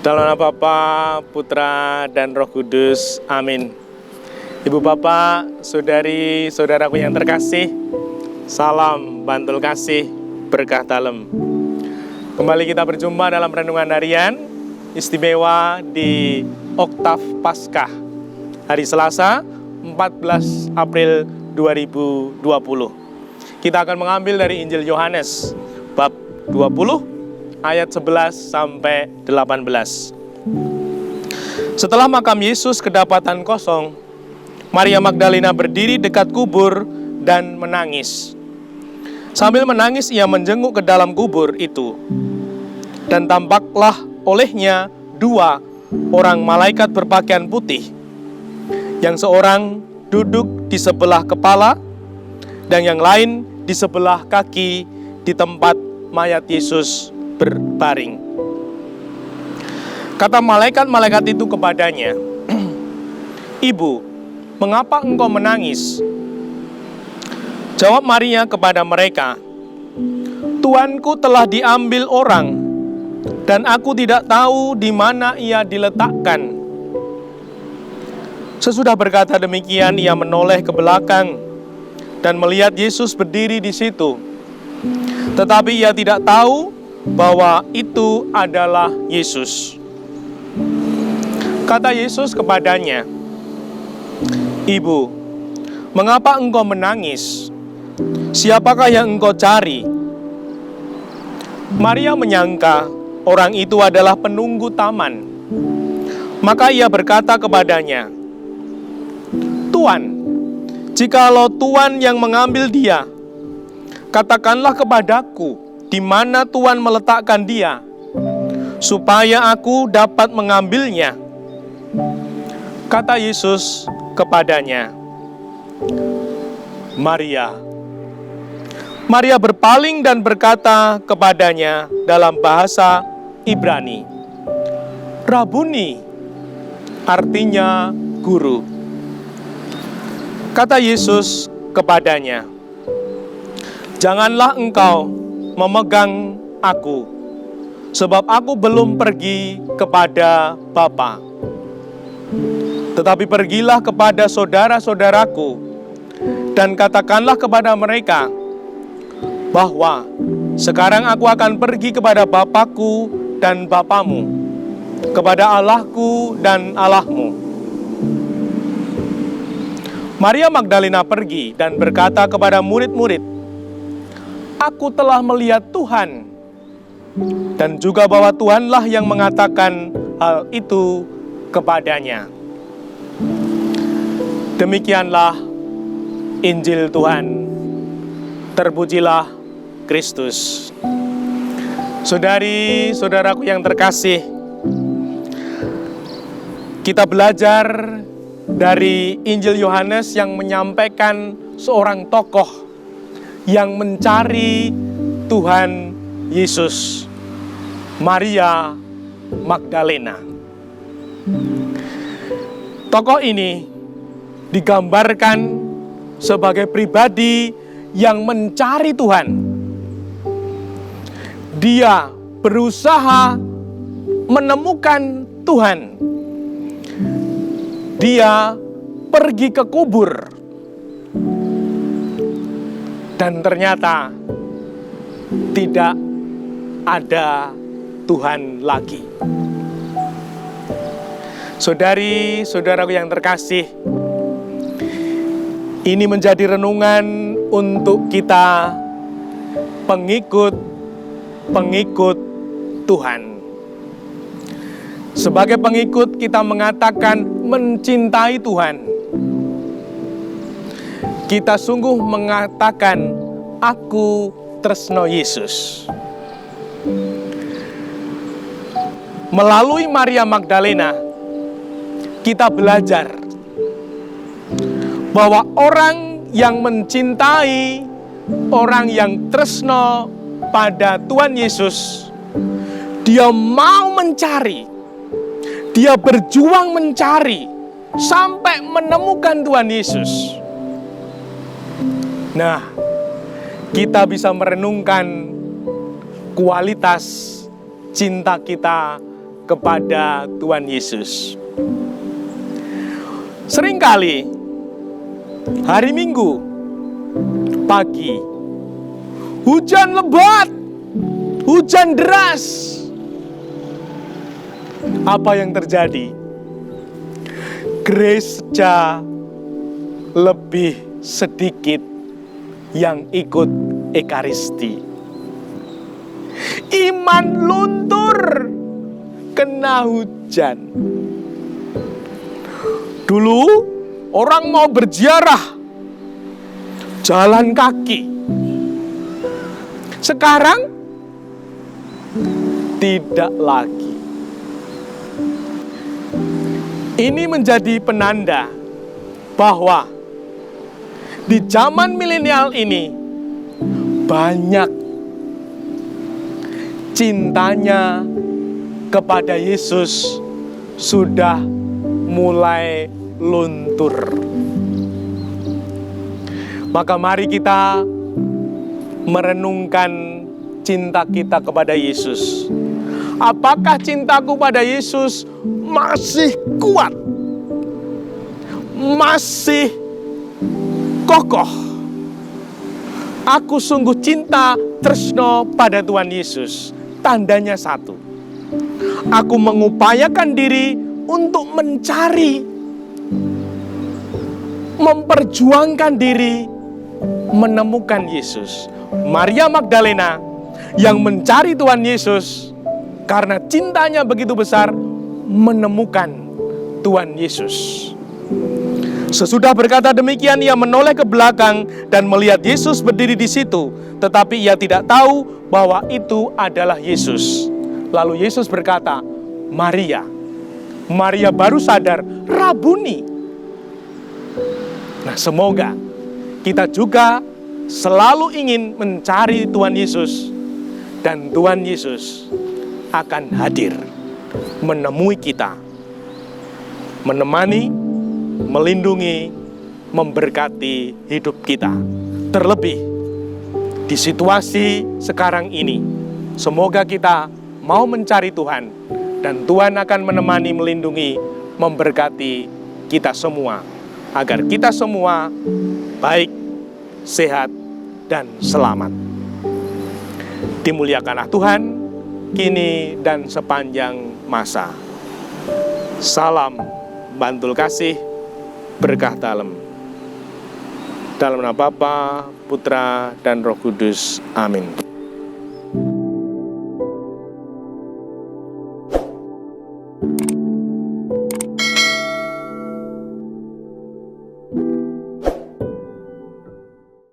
Dalam nama Bapa, Putra, dan Roh Kudus. Amin. Ibu Bapak, saudari, saudaraku yang terkasih, salam bantul kasih, berkah dalem. Kembali kita berjumpa dalam renungan harian istimewa di Oktav Paskah, hari Selasa, 14 April 2020. Kita akan mengambil dari Injil Yohanes, bab 20, ayat 11 sampai 18. Setelah makam Yesus kedapatan kosong, Maria Magdalena berdiri dekat kubur dan menangis. Sambil menangis ia menjenguk ke dalam kubur itu, dan tampaklah olehnya dua orang malaikat berpakaian putih, yang seorang duduk di sebelah kepala dan yang lain di sebelah kaki di tempat mayat Yesus berbaring. Kata malaikat-malaikat itu kepadanya, "Ibu, mengapa engkau menangis?" Jawab Maria kepada mereka, "Tuanku telah diambil orang, dan aku tidak tahu di mana ia diletakkan." Sesudah berkata demikian, ia menoleh ke belakang dan melihat Yesus berdiri di situ. Tetapi ia tidak tahu bahwa itu adalah Yesus. Kata Yesus kepadanya, "Ibu, mengapa engkau menangis? Siapakah yang engkau cari?" Maria menyangka orang itu adalah penunggu taman. Maka ia berkata kepadanya, "Tuan, jikalau Tuan yang mengambil dia, katakanlah kepadaku di mana Tuhan meletakkan dia, supaya aku dapat mengambilnya." Kata Yesus kepadanya, "Maria." Maria berpaling dan berkata kepadanya dalam bahasa Ibrani, "Rabuni," artinya guru. Kata Yesus kepadanya, "Janganlah engkau memegang aku, sebab aku belum pergi kepada Bapa. Tetapi pergilah kepada saudara-saudaraku dan katakanlah kepada mereka bahwa sekarang aku akan pergi kepada Bapakku dan Bapamu, kepada Allahku dan Allahmu." Maria Magdalena pergi dan berkata kepada murid-murid, "Aku telah melihat Tuhan," dan juga bahwa Tuhanlah yang mengatakan hal itu kepadanya. Demikianlah Injil Tuhan. Terpujilah Kristus. Saudari, saudaraku yang terkasih, kita belajar dari Injil Yohanes yang menyampaikan seorang tokoh yang mencari Tuhan Yesus, Maria Magdalena. Tokoh ini digambarkan sebagai pribadi yang mencari Tuhan. Dia berusaha menemukan Tuhan. Dia pergi ke kubur dan ternyata tidak ada Tuhan lagi. Saudari, saudaraku yang terkasih, ini menjadi renungan untuk kita pengikut Tuhan. Sebagai pengikut, kita mengatakan mencintai Tuhan. Kita sungguh mengatakan, "Aku tresno Yesus." Melalui Maria Magdalena, kita belajar bahwa orang yang mencintai, orang yang tresno pada Tuhan Yesus, dia mau mencari, dia berjuang mencari sampai menemukan Tuhan Yesus. Nah, kita bisa merenungkan kualitas cinta kita kepada Tuhan Yesus. Seringkali hari Minggu pagi, hujan lebat, hujan deras. Apa yang terjadi? Gereja lebih sedikit yang ikut ekaristi. Iman luntur kena hujan. Dulu orang mau berziarah jalan kaki. Sekarang tidak lagi. Ini menjadi penanda bahwa di zaman milenial ini banyak cintanya kepada Yesus sudah mulai luntur. Maka mari kita merenungkan cinta kita kepada Yesus. Apakah cintaku pada Yesus masih kuat? Masih kokoh? Aku sungguh cinta tresno pada Tuhan Yesus. Tandanya satu. Aku mengupayakan diri untuk mencari, memperjuangkan diri, menemukan Yesus. Maria Magdalena yang mencari Tuhan Yesus karena cintanya begitu besar, menemukan Tuhan Yesus. Sesudah berkata demikian, ia menoleh ke belakang dan melihat Yesus berdiri di situ, tetapi ia tidak tahu bahwa itu adalah Yesus. Lalu Yesus berkata, Maria. Maria baru sadar, Rabuni. Nah, semoga kita juga selalu ingin mencari Tuhan Yesus, dan Tuhan Yesus akan hadir menemui kita, menemani, melindungi, memberkati hidup kita. Terlebih di situasi sekarang ini, semoga kita mau mencari Tuhan, dan Tuhan akan menemani, melindungi, memberkati kita semua, agar kita semua baik, sehat, dan selamat. Dimuliakanlah Tuhan, kini dan sepanjang masa. Salam bantul kasih, berkah dalem. Dalam nama Bapa, Putra, dan Roh Kudus. Amin.